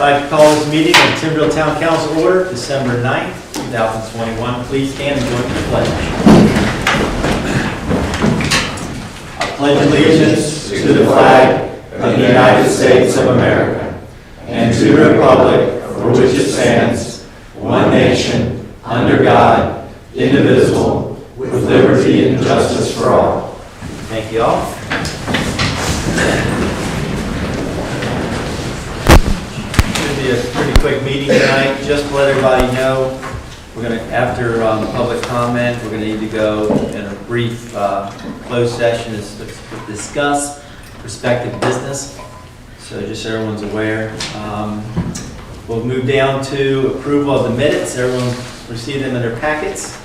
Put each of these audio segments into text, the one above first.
I'd like to call this meeting of Timberville Town Council order, December 9th, 2021. Please stand and join me in the pledge. I pledge allegiance to the flag of the United States of America and to the republic for which it stands, one nation, under God, indivisible, with liberty and justice for all. Thank you all. Be a pretty quick meeting tonight. Just to let everybody know, we're going to, after the public comment, we're going to need to go in a brief closed session to discuss prospective business. So just so everyone's aware. We'll move down to approval of the minutes. Everyone received them in their packets.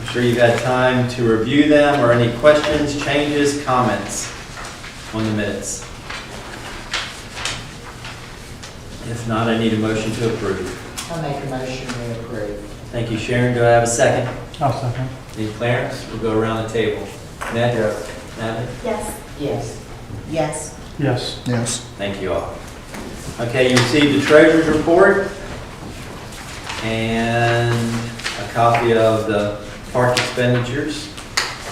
I'm sure you've had time to review them, or any questions, changes, comments on the minutes. If not, I need a motion to approve. I'll make a motion to approve. Thank you, Sharon. Do I have a second? I'll second. Need Clarence? We'll go around the table. Ned? Natalie? Yes. Yes. Yes. Yes. Yes. Thank you all. Okay, you received the treasurer's report and a copy of the park expenditures.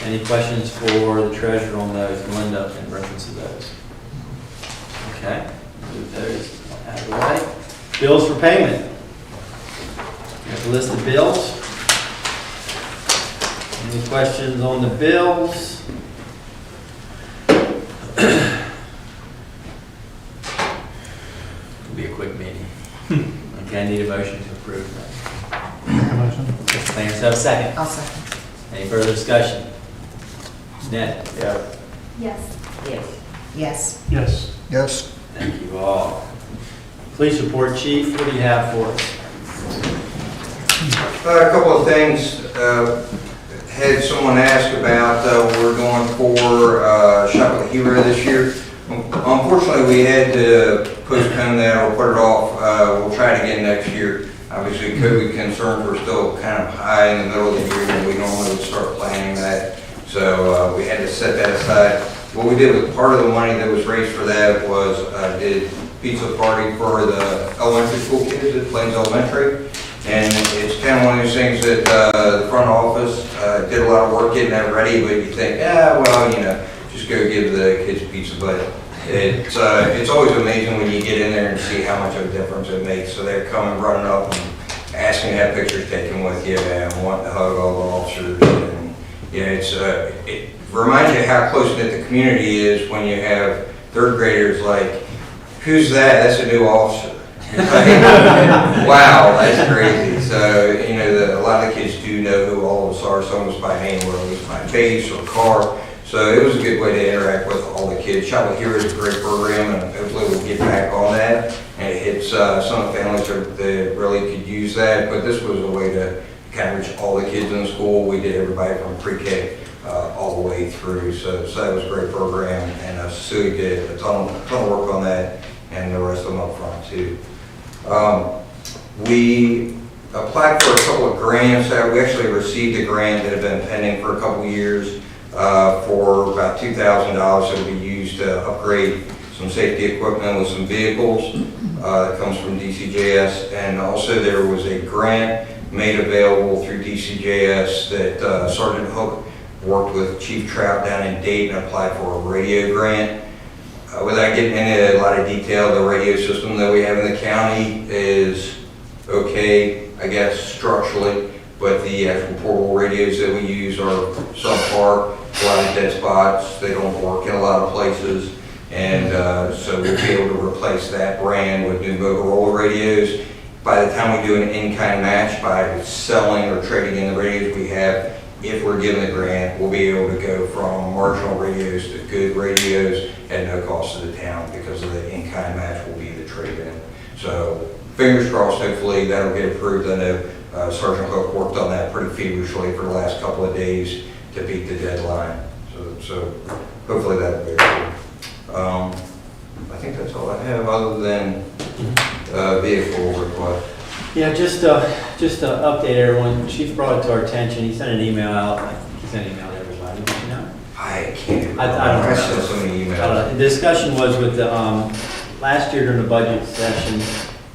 Any questions for the treasurer on those? Linda in reference to those. Okay, move those out of the way. Bills for payment. Got the list of bills. Any questions on the bills? It'll be a quick meeting. Okay, I need a motion to approve that. Make a motion. Clarence, have a second. I'll second. Any further discussion? Ned? Yeah. Yes. Yes. Yes. Yes. Yes. Thank you all. Police report, Chief, what do you have for us? A couple of things. Had someone ask about we're going for Shop with a Hero this year. Unfortunately, we had to postpone that or put it off. We'll try it again next year. Obviously, COVID concerns were still kind of high in the middle of the year when we normally would start planning that. So we had to set that aside. What we did with part of the money that was raised for that was did pizza party for the elementary school kids at Plains Elementary. And it's kind of one of those things that the front office did a lot of work getting that ready, but you think, just go give the kids pizza. But it's always amazing when you get in there and see how much of a difference it makes. So they're coming, running up and asking to have pictures taken with you and wanting to hug all the officers. And it reminds you how close-knit the community is when you have third graders like, who's that? That's a new officer. Wow, that's crazy. So, a lot of the kids do know who all of us are. Some of us by name, or at least by face or car. So it was a good way to interact with all the kids. Shop with Heroes is a great program, and hopefully we'll get back on that. And it hits some of the families that really could use that. But this was a way to kind of reach all the kids in the school. We did everybody from pre-K all the way through. So that was a great program, and Cecilia did a ton of work on that, and the rest of them up front too. We applied for a couple of grants. We actually received a grant that had been pending for a couple of years for about $2,000 that will be used to upgrade some safety equipment with some vehicles. That comes from DCJS, and also there was a grant made available through DCJS that Sergeant Hook worked with Chief Trout down in Dayton and applied for a radio grant. Without getting into a lot of detail, the radio system that we have in the county is okay, I guess, structurally, but the actual portable radios that we use are subpar. A lot of dead spots, they don't work in a lot of places, and so we'll be able to replace that brand with new Motorola radios. By the time we do an in-kind match by selling or trading in the radios we have, if we're given the grant, we'll be able to go from marginal radios to good radios at no cost to the town because of the in-kind match will be the trade-in. So fingers crossed, hopefully that'll get approved. I know Sergeant Hook worked on that pretty feverishly for the last couple of days to beat the deadline. So hopefully that'll be approved. I think that's all I have other than vehicle request. Yeah, just to update everyone, Chief brought it to our attention. He sent an email out. I think he sent an email to everybody. Did you know? I can't. I don't know. I sent so many emails. The discussion was with the last year during the budget session,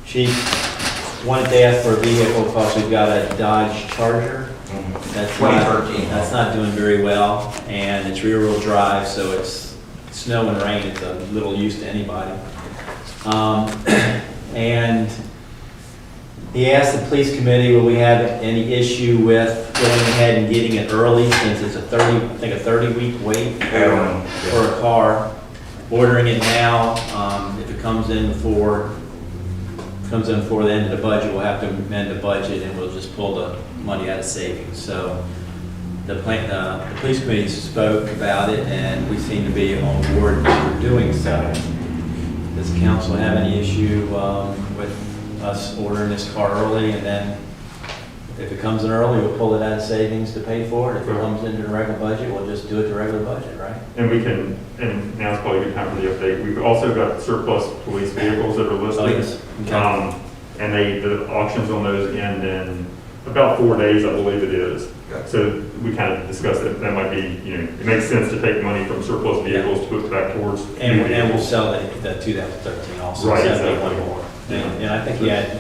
Chief wanted to ask for a vehicle because we've got a Dodge Charger. That's 2013. That's not doing very well, and it's rear-wheel drive, so it's snow and rain, it's a little use to anybody. And he asked the police committee, will we have any issue with going ahead and getting it early, since it's a 30-week wait for a car. Ordering it now, if it comes in before the end of the budget, we'll have to amend the budget and we'll just pull the money out of savings. So the police committee spoke about it and we seem to be on board for doing so. Does council have any issue with us ordering this car early, and then if it comes in early, we'll pull it out of savings to pay for it? If it comes into the regular budget, we'll just do it the regular budget, right? And we can, and now's probably a good time for the update. We've also got surplus police vehicles that are listed. Oh, yes. Okay. And the auctions on those end in about 4 days, I believe it is. Okay. So we kind of discussed that that might be, it makes sense to take money from surplus vehicles to put back towards. And we'll sell the 2013 also. Right, Sell that exactly. one more. And I think he had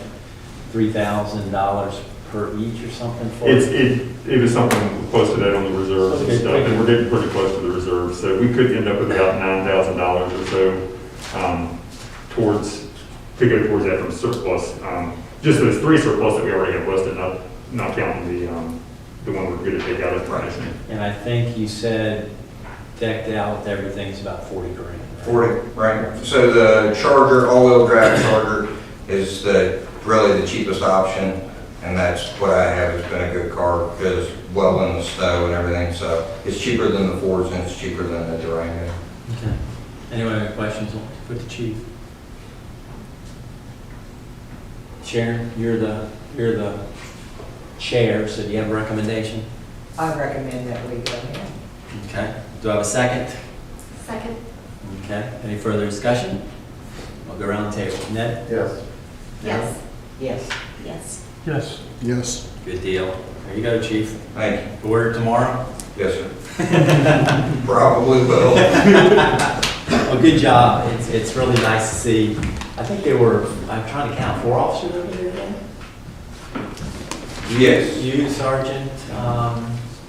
$3,000 per each or something for It was something close to that on the reserves and Okay, stuff, and we're getting pretty close to the reserves, so we could end up with about $9,000 or so to go towards that from surplus. Just those 3 surplus that we already have listed, not counting the one we're going to take out of commission. And I think you said decked out with everything's about 40 grand. Right? 40, right. So the Charger, all-wheel drive Charger is really the cheapest option, and that's what I have. It's been a good car because well in the snow and everything, so it's cheaper than the Fords and it's cheaper than the Durango. Okay. Anyone have questions with the chief? Sharon, you're the chair, so do you have a recommendation? I recommend that we go ahead. Okay. Do I have a second? Second. Okay. Any further discussion? I'll go around the table. Ned? Yes. Yes. Yes. Yes. Yes. Yes. Good deal. There you go, chief. Thank you. Order tomorrow? Yes, sir. Probably will. Oh, good job. It's really nice to see. I think there were, I'm trying to count, 4 officers over there today? Yes. You, Sergeant,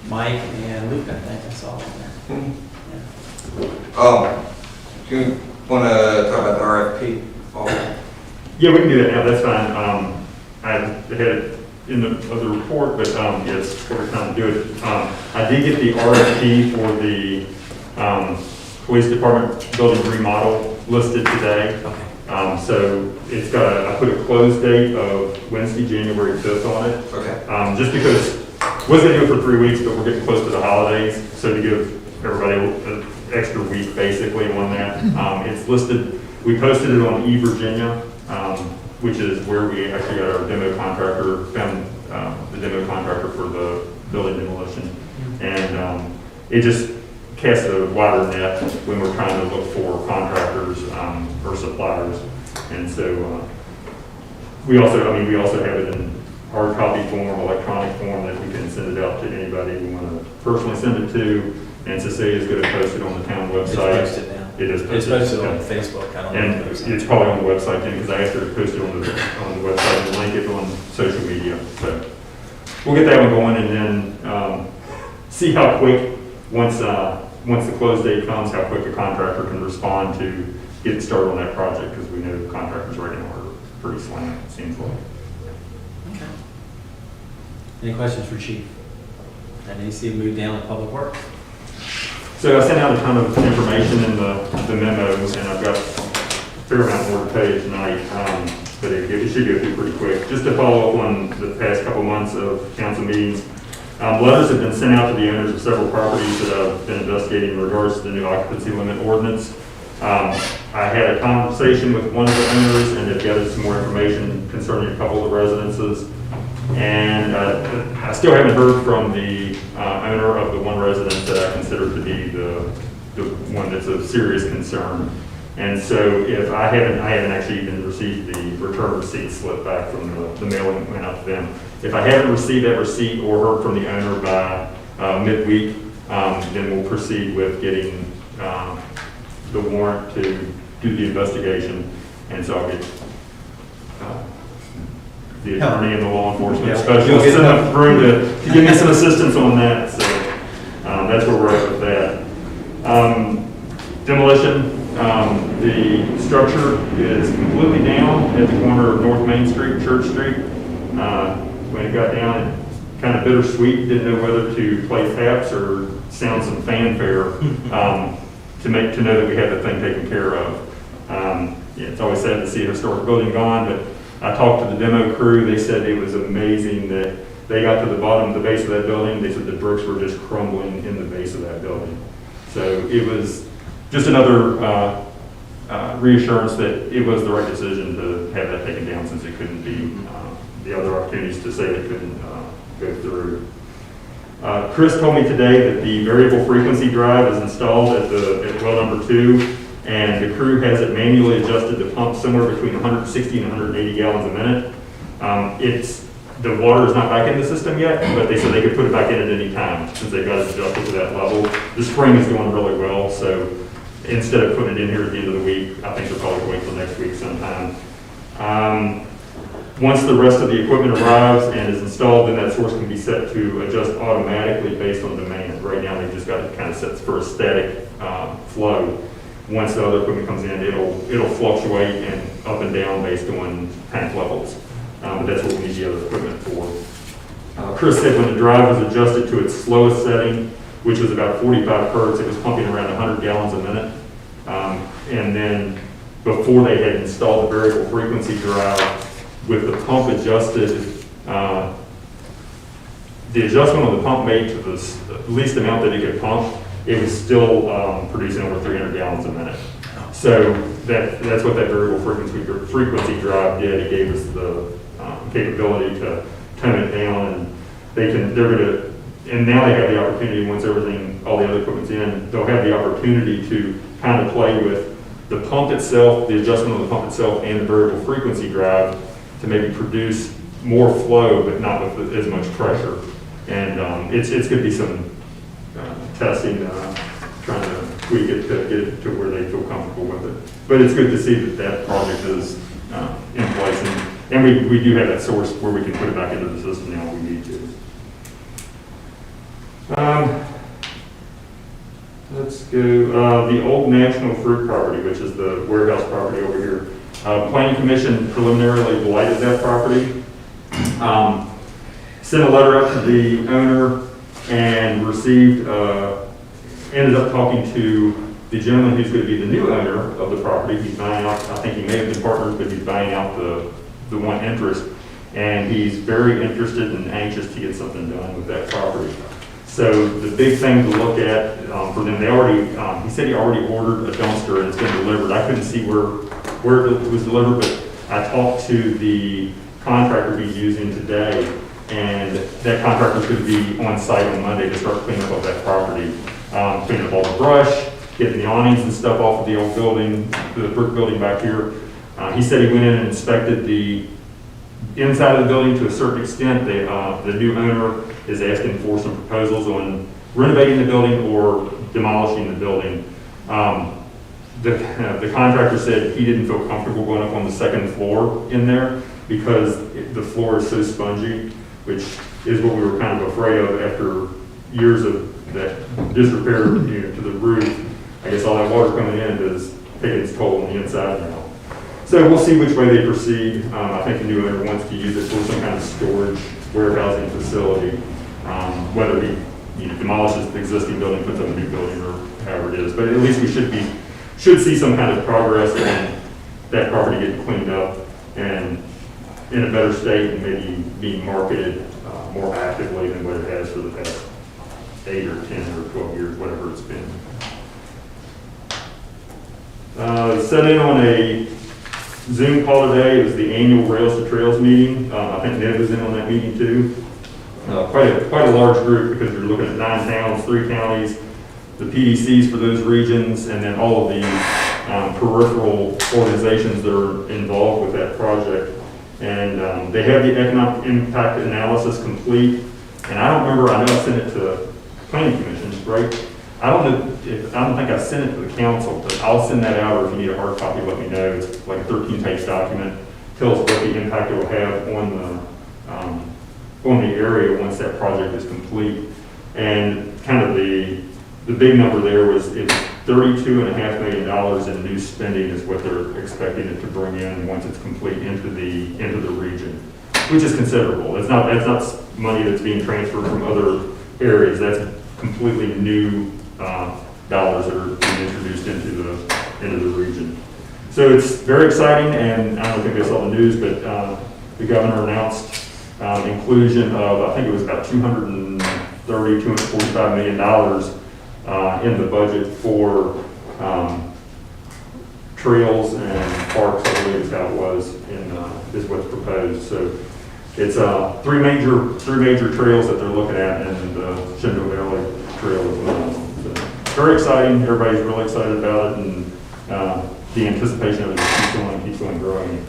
Mike, and Luke, I think I saw them there. Do you want to talk about the RFP? Yeah, we can do that now, that's fine. I had it in the other report, but yes, every time to do it. I did get the RFP for the police department building remodel listed today. Okay. So it's got I put a close date of Wednesday, January 5th on it. Okay. Just because was going to do it for 3 weeks, but we're getting close to the holidays, so to give everybody an extra week basically on that. It's listed, we posted it on eVirginia, which is where we actually got our demo contractor, found the demo contractor for the building demolition. And it just casts a wider net when we're trying to look for contractors or suppliers. And so we also have it in hard copy form, electronic form, that we can send it out to anybody we want to personally send it to. And Cecilia's going to post it on the town website. It's posted now. It is It's posted on Facebook. I don't know. And if it's probably on the website then, because I asked her to post it on the website and link it on social media. So we'll get that one going, and then see how quick, once the close date comes, how quick a contractor can respond to get started on that project, because we know contractors right now are pretty slammed, it seems like. Okay. Any questions for Chief? And you see move down to Public Works. So I sent out a ton of information in the memo, and I've got a fair amount more to tell you tonight, but it should go through pretty quick. Just to follow up on the past couple months of council meetings, letters have been sent out to the owners of several properties that I've been investigating in regards to the new occupancy limit ordinance. I had a conversation with one of the owners and have gathered some more information concerning a couple of the residences. And I still haven't heard from the owner of the one residence that I consider to be the one that's of serious concern. And so if I haven't actually even received the return receipt slip back from the mailing that went out to them. If I haven't received that receipt or heard from the owner by midweek, then we'll proceed with getting the warrant to do the investigation. And so I'll get the attorney and the law enforcement Yeah. specialist You'll get in the room to give me some assistance on that. So that's where we're at with that. Demolition, the structure is completely down at the corner of North Main Street, Church Street. When it got down, it kind of bittersweet, didn't know whether to play taps or sound some fanfare to know that we had the thing taken care of. Yeah, it's always sad to see a historic building gone, but I talked to the demo crew. They said it was amazing that they got to the bottom of the base of that building. They said the bricks were just crumbling in the base of that building. So it was just another reassurance that it was the right decision to have that taken down, since it couldn't be, the other opportunities to say it couldn't go through. Chris told me today that the variable frequency drive is installed at well number 2, and the crew has it manually adjusted to pump somewhere between 160 and 180 gallons a minute. The water is not back in the system yet, but they said they could put it back in at any time since they got it adjusted to that level. The spring is going really well, so instead of putting it in here at the end of the week, I think they'll probably wait till next week sometime. Once the rest of the equipment arrives and is installed, then that source can be set to adjust automatically based on demand. Right now, they've just got it kind of set for a static flow. Once the other equipment comes in, it'll fluctuate and up and down based on tank levels. But that's what we need the other equipment for. Chris said when the drive was adjusted to its slowest setting, which was about 45 hertz, it was pumping around 100 gallons a minute. And then before they had installed the variable frequency drive, with the pump adjusted, the adjustment on the pump made to the least amount that it could pump, it was still producing over 300 gallons a minute. So that's what that variable frequency drive did. It gave us the capability to tone it down, and and now they have the opportunity, once all the other equipment's in, they'll have the opportunity to kind of play with the pump itself, the adjustment of the pump itself, and the variable frequency drive to maybe produce more flow, but not with as much pressure. And it's going to be some testing, trying to tweak it to get it to where they feel comfortable with it. But it's good to see that project is in place, and we do have that source where we can put it back into the system now if we need to. Let's go, the Old National Fruit property, which is the warehouse property over here. Planning Commission preliminarily blighted that property. Sent a letter up to the owner and received, ended up talking to the gentleman who's going to be the new owner of the property. He's buying out, I think he may have been partners, but he's buying out the one interest. And he's very interested and anxious to get something done with that property. So the big thing to look at for them, he said he already ordered a dumpster and it's been delivered. I couldn't see where it was delivered, but I talked to the contractor he's using today, and that contractor's going to be on site on Monday to start cleaning up that property, cleaning up all the brush, getting the awnings and stuff off of the old building, the brick building back here. He said he went in and inspected the inside of the building to a certain extent. The new owner is asking for some proposals on renovating the building or demolishing the building. The contractor said he didn't feel comfortable going up on the second floor in there because the floor is so spongy, which is what we were kind of afraid of after years of that disrepair to the roof. I guess all that water coming in is taking its toll on the inside now. So we'll see which way they proceed. I think the new owner wants to use it for some kind of storage, warehousing facility, whether he demolishes the existing building, puts up a new building, or however it is. But at least we should see some kind of progress in that property getting cleaned up and in a better state, and maybe being marketed more actively than what it has for the past 8 or 10 or 12 years, whatever it's been. Set in on a Zoom call today. It was the annual Rails to Trails meeting. I think Ned was in on that meeting too. Quite a large group, because we're looking at 9 towns, 3 counties, the PDCs for those regions, and then all of the peripheral organizations that are involved with that project. And they have the economic impact analysis complete. And I don't remember, I know I sent it to Planning Commission, right? I don't know, I don't think I sent it to the council, but I'll send that out, or if you need a hard copy, let me know. It's like a 13-page document, tells what the impact it will have on the area once that project is complete. And kind of the big number there was, it's $32.5 million in new spending is what they're expecting it to bring in once it's complete into the region, which is considerable. That's not money that's being transferred from other areas. That's completely new dollars that are being introduced into the region. So it's very exciting, and I don't think I saw the news, but the governor announced inclusion of, I think it was about $245 million in the budget for trails and parks, I believe is how it was, is what's proposed. So it's three major trails that they're looking at, and the Shenandoah Valley Trail as well. So very exciting. Everybody's really excited about it, and the anticipation of it keeps going growing.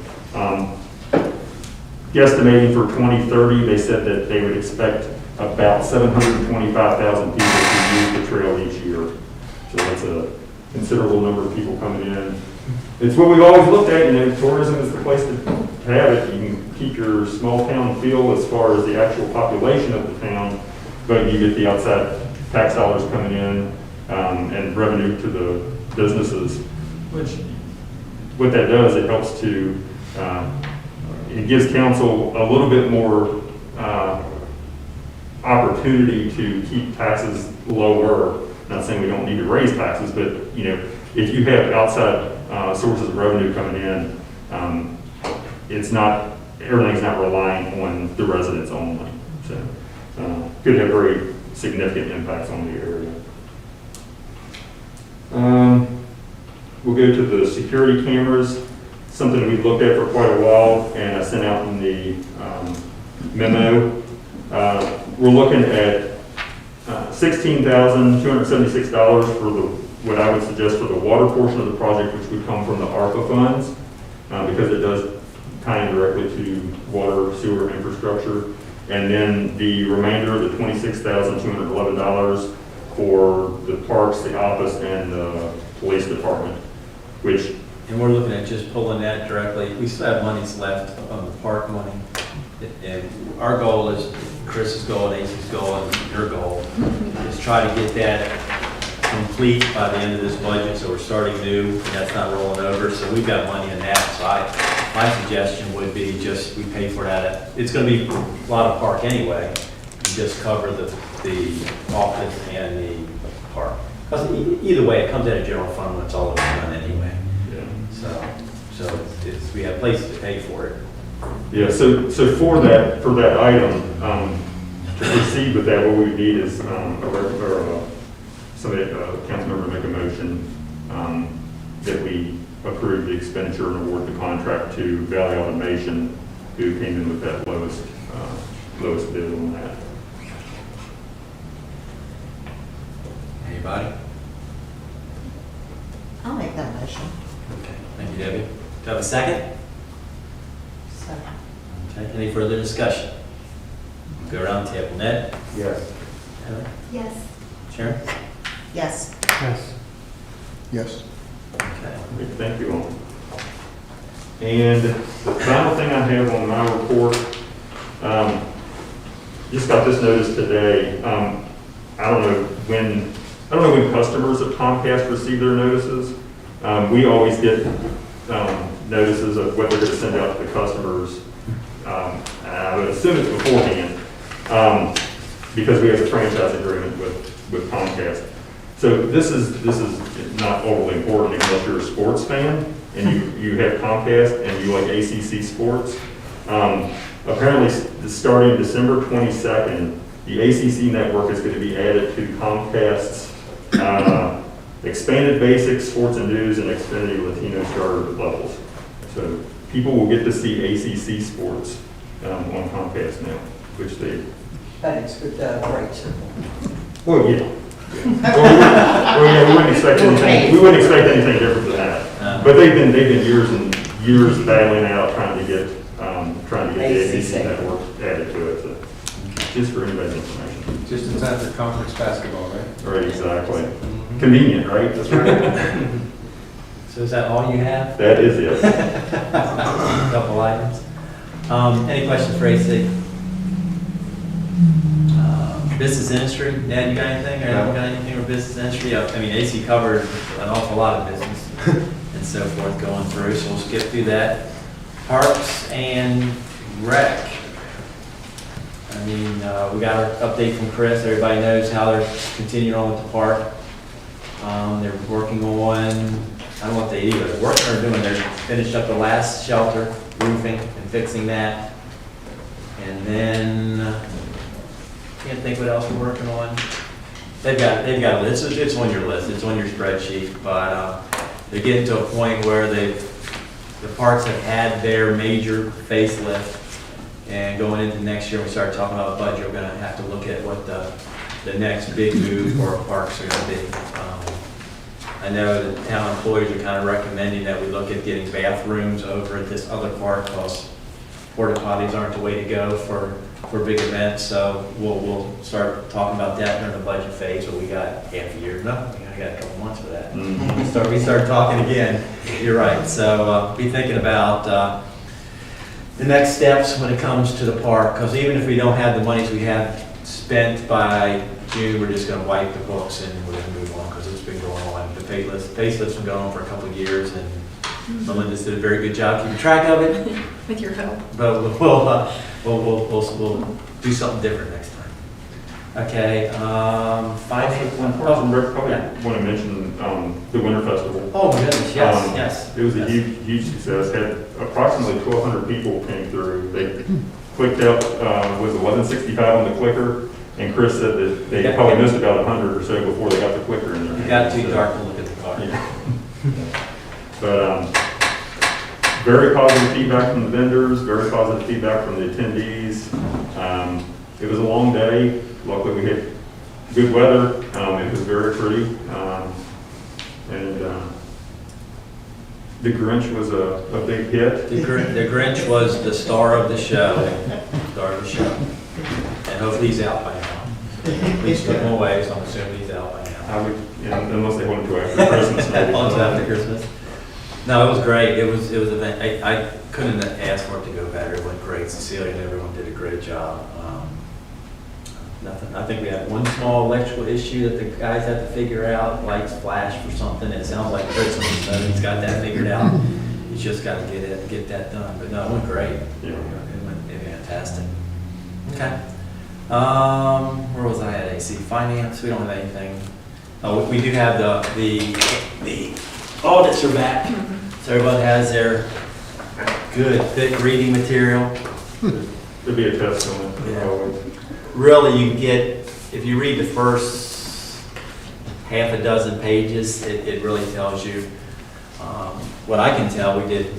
Guesstimating for 2030, they said that they would expect about 725,000 people to use the trail each year. So that's a considerable number of people coming in. It's what we've always looked at, tourism is the place to have it. You can keep your small town feel as far as the actual population of the town, but you get the outside tax dollars coming in and revenue to the businesses, which what that does, it helps to, it gives council a little bit more opportunity to keep taxes lower. Not saying we don't need to raise taxes, but if you have outside sources of revenue coming in, everything's not relying on the residents only. So could have very significant impacts on the area. We'll go to the security cameras, something we looked at for quite a while, and I sent out in the memo. We're looking at $16,276 for what I would suggest for the water portion of the project, which would come from the ARPA funds, because it does tie in directly to water, sewer infrastructure. And then the remainder, the $26,211 for the parks, the office, and the police department, which... And we're looking at just pulling that directly. We still have monies left on the park money. And our goal is, Chris's goal, and AC's goal, and your goal, is try to get that complete by the end of this budget, so we're starting new, and that's not rolling over, so we've got money in that. So my suggestion would be just, we pay for that. It's gonna be a lot of park anyway. You just cover the office and the park. Because either way, it comes out of general fund when it's all over done anyway. Yeah. So we have places to pay for it. Yeah, so for that item, to proceed with that, what we need is somebody, a council member, make a motion that we approve the expenditure and award the contract to Valley Automation, who came in with that lowest bid on that. Anybody? I'll make that motion. Okay, thank you, Debbie. Do you have a second? Second. Okay, any further discussion? We'll go around the table. Ned? Yes. Heather? Yes. Sharon? Yes. Yes. Yes. Okay. Thank you all. And the final thing I have on my report, just got this notice today. I don't know when customers of Comcast receive their notices. We always get notices of what they're going to send out to the customers. I would assume it's beforehand because we have a franchise agreement with Comcast. So this is not overly important unless you're a sports fan and you have Comcast and you like ACC sports. Apparently, starting December 22nd, the ACC network is going to be added to Comcast's expanded basics, sports and news, and Xfinity Latino starter levels. So people will get to see ACC sports on Comcast now, which they... But it's with the rates. Well, yeah. We wouldn't expect anything. We wouldn't expect anything different than that. But they've been years and years battling out trying to get the ACC network added to it. So just for anybody's information. Just in time for conference basketball, right? Right, exactly. Convenient, right? That's right. So is that all you have? That is it. Couple items. Any questions for AC? Business industry, Ned, you got anything, or anyone got anything for business industry? I mean, AC covered an awful lot of business and so forth going through, so we'll skip through that. Parks and Rec. I mean, we got our update from Chris, everybody knows how they're continuing on with the park. They're working on, I don't know what they either, they're working or doing, they're finished up the last shelter, roofing and fixing that. And then, can't think what else we're working on. They've got a list, it's on your list, it's on your spreadsheet, but they're getting to a point where the parks have had their major facelift, and going into next year, we start talking about budget, we're gonna have to look at what the next big move for our parks are gonna be. I know the town employees are kind of recommending that we look at getting bathrooms over at this other park, because porta potties aren't the way to go for big events, so we'll start talking about that during the budget phase, but we got half a year, no, I got a couple months for that. Mhm. We start talking again, you're right, so be thinking about the next steps when it comes to the park, because even if we don't have the monies we have spent by June, we're just gonna wipe the books and we're gonna move on, because it's been going on. The facelift's been going on for a couple of years, and Melinda's did a very good job keeping track of it. With your help. But we'll do something different next time. Okay, finance. One person, probably want to mention the Winter Festival. Oh, my goodness, yes, yes. It was a yes. huge success. Had approximately 1,200 people came through. They clicked out, was 1165 on the clicker, and Chris said that they probably missed about 100 or so before they got the clicker in there. It got too dark to look at the car. Yeah. But very positive feedback from the vendors, very positive feedback from the attendees. It was a long day. Luckily, we had good weather. It was very pretty. And the Grinch was a big hit. The Grinch was the star of the show. Star of the show. And hopefully he's out by now. At least took him away, so I'm assuming he's out by now. I would, unless they wanted to after Christmas. maybe. Until after Christmas. No, it was great. It was an event. I couldn't ask for it to go better. It went great. Cecilia and everyone did a great job. Nothing. I think we had one small electrical issue that the guys had to figure out. Lights flashed or something. It sounds like Christmas, so he's got that figured out. He's just got to get that done. But no, it went great. Yeah. It went fantastic. Okay. Where was I at? AC Finance. We don't have anything. Oh, we do have the audits are back. So everyone has their good, thick reading material. It'd be a testament. Yeah. Really, you get, if you read the first half a dozen pages, it really tells you. What I can tell, we did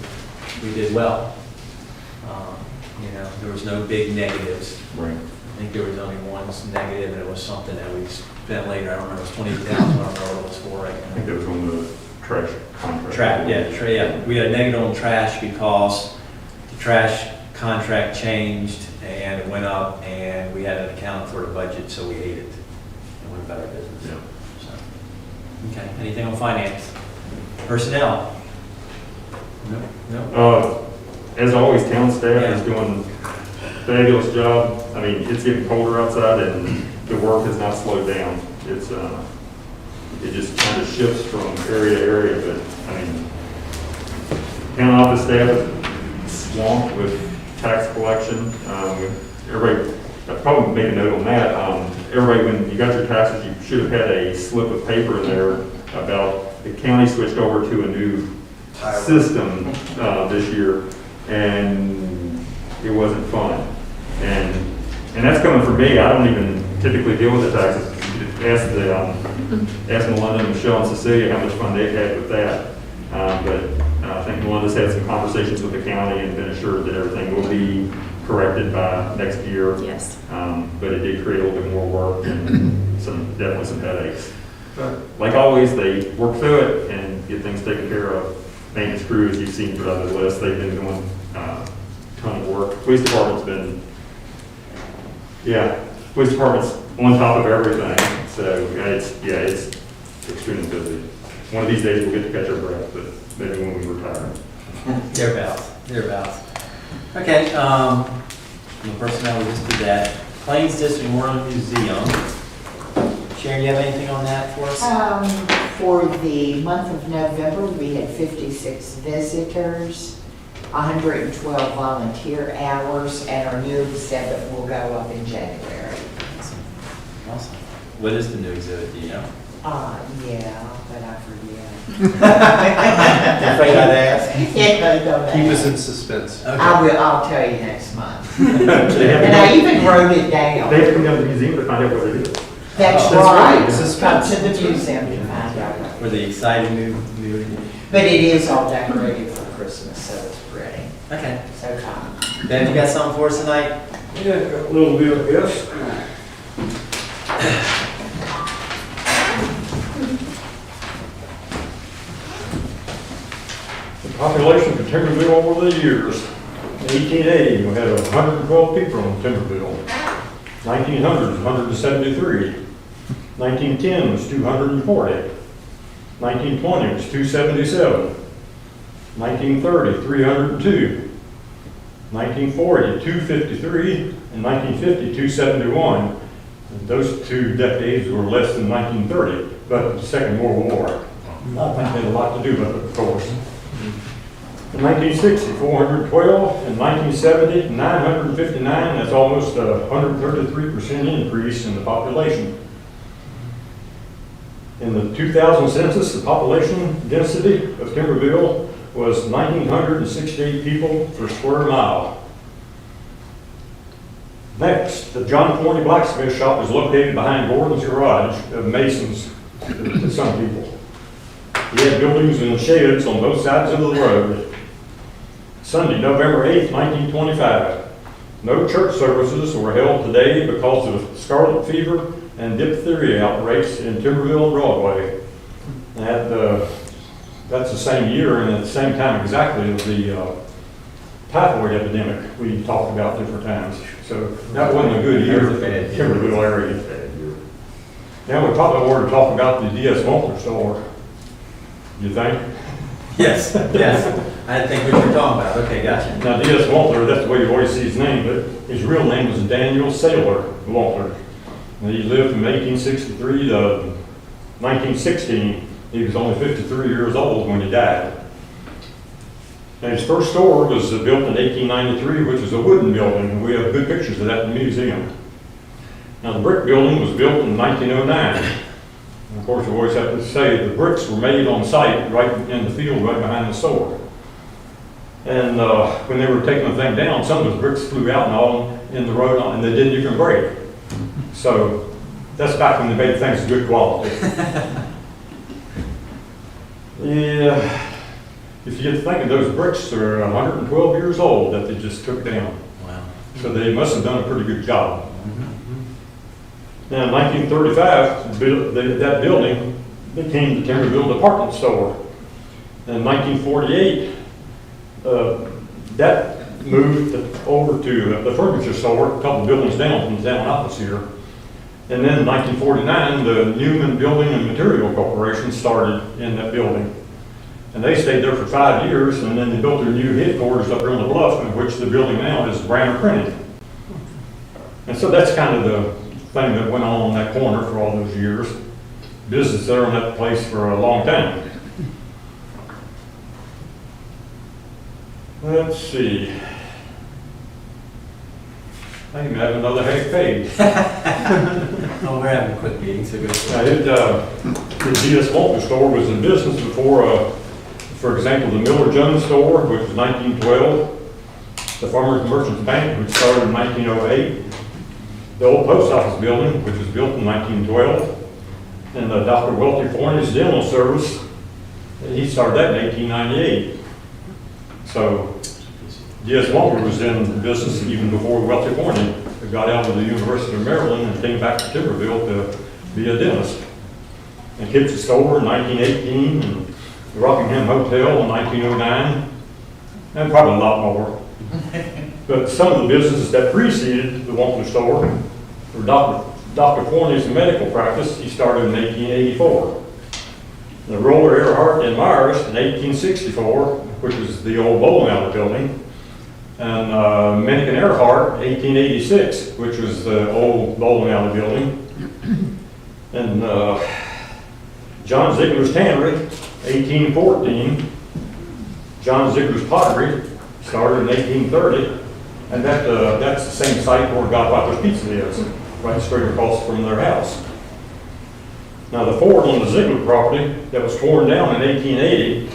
well. There was no big negatives. Right. I think there was only one negative, and it was something that we spent later. I don't remember, it was 20,000. I don't know what it was for right I now. think that was on the trash contract. Yeah. We had a negative on trash because the trash contract changed and it went up, and we had an account for the budget, so we ate it and went about our business. Yeah. So, okay, anything on finance? Personnel? No? As always, town staff Yeah. is doing a fabulous job. I mean, it's getting colder outside and the work has not slowed down. It just kind of shifts from area to area, but I mean, town office staff is swamped with tax collection. Everybody, I'd probably make a note on that. Everybody, when you got your taxes, you should have had a slip of paper in there about the county switched over to a new system this year, and it wasn't fun. And that's coming from me. I don't even typically deal with the taxes. Ask Melinda, Michelle, and Cecilia how much fun they've had with that. But I think Melinda's had some conversations with the county and been assured that everything will be corrected by next year. Yes. But it did create a little bit more work and definitely some headaches. But like always, they work through it and get things taken care of. Maintenance crew, as you've seen throughout the list, they've been doing a ton of work. Police department's been, police department's on top of everything. So, it's extremely busy. One of these days we'll get to catch our breath, but maybe when we retire. Thereabouts. Okay, the personnel, we just did that. Plains District Memorial Museum. Sharon, you have anything on that for us? For the month of November, we had 56 visitors, 112 volunteer hours, and our new exhibit will go up in January. Awesome. What is the new exhibit, do you know? Yeah, but I forget. Afraid I'd ask? Yeah, don't Keep us ask. in suspense. I'll tell you next month. They have And I even wrote it down. They have to come down to the museum to find out what it is. That's That's right. right. Just come to the museum to find out. For the exciting new. But it is all decorated for Christmas, so it's pretty. Okay. So come. Ben, you got something for us tonight? Yeah, a little bit, yes. The population of Timberville over the years, in 1880, we had 112 people in Timberville. 1900 was 173. 1910 was 240. 1920 was 277. 1930, 302. 1940, 253. And 1950, 271. And those two decades were less than 1930, but the Second World War. I think they had a lot to do with it, of course. In 1960, 412. In 1970, 959. That's almost a 133% increase in the population. In the 2000 census, the population density of Timberville was 1,968 people per square mile. Next, the John Corney Blacksmith shop is located behind Gordon's Garage of Masons to some people. He had buildings and sheds on both sides of the road. Sunday, November 8th, 1925. No church services were held today because of scarlet fever and diphtheria outbreaks in Timberville and Broadway. That's the same year and at the same time exactly as the typhoid epidemic we talked about different times. So that wasn't a good year for the Timberville area. Now we probably ought to talk about the D.S. Walter store. You think? Yes, yes. I think what you're talking about. Okay, gotcha. Now D.S. Walter, that's the way you always see his name, but his real name was Daniel Saylor Walter. And he lived from 1863 to 1916. He was only 53 years old when he died. And his first store was built in 1893, which is a wooden building, and we have good pictures of that in the museum. Now the brick building was built in 1909. And of course, we always have to say the bricks were made on site right in the field right behind the store. And when they were taking the thing down, some of those bricks flew out and all in the road, and they didn't even break. So that's back when they made things good quality. Yeah, if you get to thinking, those bricks are 112 years old that they just took down. Wow. So they must have done a pretty good job. Now, in 1935, that building became the Timberville Department Store. In 1948, that moved over to the furniture store, a couple buildings down from the town office here. And then in 1949, the Newman Building and Material Corporation started in that building. And they stayed there for 5 years, and then they built their new headquarters up here on the bluff, in which the building now is Branner Printing. And so that's kind of the thing that went on that corner for all those years. Business there in that place for a long time. Let's see. I can have another half page. Oh, we're having a quick meeting, so go. The D.S. Walter store was in business before, for example, the Miller Jones store, which was 1912, the Farmers Merchants Bank, which started in 1908, the old post office building, which was built in 1912, and the Dr. Welty Forney's Dental Service, he started that in 1898. So D.S. Walter was in business even before Welty Forney got out of the University of Maryland and came back to Timberville to be a dentist. And kept the store in 1918, and the Rockingham Hotel in 1909, and probably a lot more. But some of the businesses that preceded the Walter store were Dr. Dr. Corney's medical practice, he started in 1884. The Roller Earhart in Myers in 1864, which is the old bowling alley building. And Minikin Earhart, 1886, which was the old bowling alley building. And John Ziegler's Tannery, 1814. John Ziegler's Pottery started in 1830. And that's the same site where Godfather's Pizza is, right straight across from their house. Now the fort on the Ziegler property that was torn down in 1880,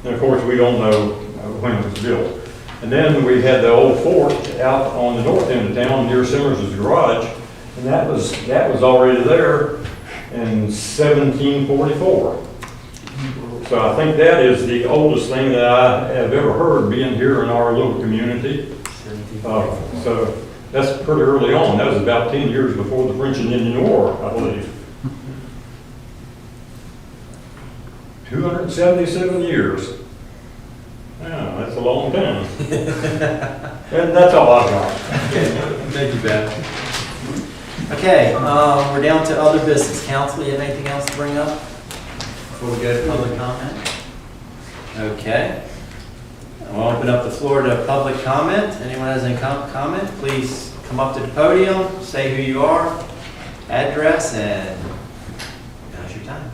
and of course we don't know when it was built. And then we had the old fort out on the north end of town near Simmers' garage, and that was already there in 1744. So I think that is the oldest thing that I have ever heard being here in our little community. So that's pretty early on. That was about 10 years before the French and Indian War, I believe. 277 years. Yeah, that's a long time. And that's all I've got. Thank you, Ben. Okay, we're down to other business. Council, you have anything else to bring up before we go to public comment? Okay. I'll open up the floor to public comment. Anyone has any comment, please come up to the podium, say who you are, address, and now's your time.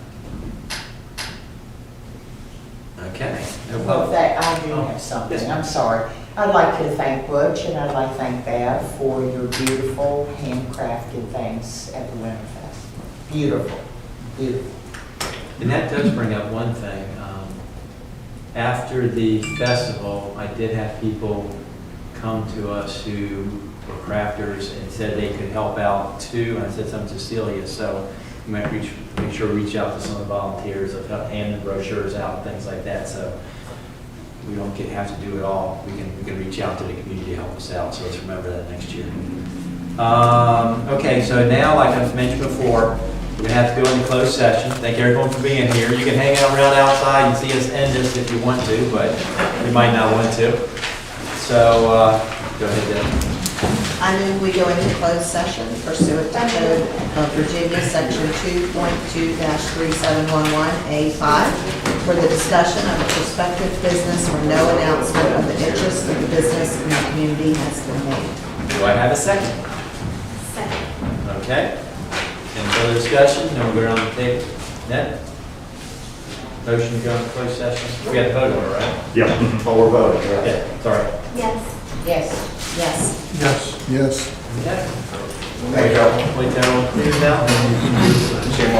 Okay. No Well, public. I do have something, Yes. I'm sorry. I'd like to thank Butch and I'd like to thank Bev for your beautiful handcrafted things at the Winterfest. Beautiful, beautiful. And that does bring up one thing. After the festival, I did have people come to us who were crafters and said they could help out too. And I said something to Celia, so we might make sure to reach out to some of the volunteers of handing brochures out, things like that. So we don't have to do it all. We can reach out to the community to help us out. So let's remember that next year. Okay, so now, like I've mentioned before, we're going to have to go into closed session. Thank everyone for being here. You can hang out around outside and see us end this if you want to, but you might not want to. So go ahead, Deb. I move we go into closed session pursuant to Code of Virginia, Section 2.2-3711A5, for the discussion of a prospective business where no announcement of the interest of the business in the community has been made. Do I have a second? Second. Okay. Any further discussion? Then we'll go around the table. Ned? Motion to go into closed session? We got to vote on it, right? Yeah. Oh, we're voting, right? Yeah, sorry. Yes. Yes. Yes. Yes. Yes. Okay. Thank you. Wait, now, clear it out. Same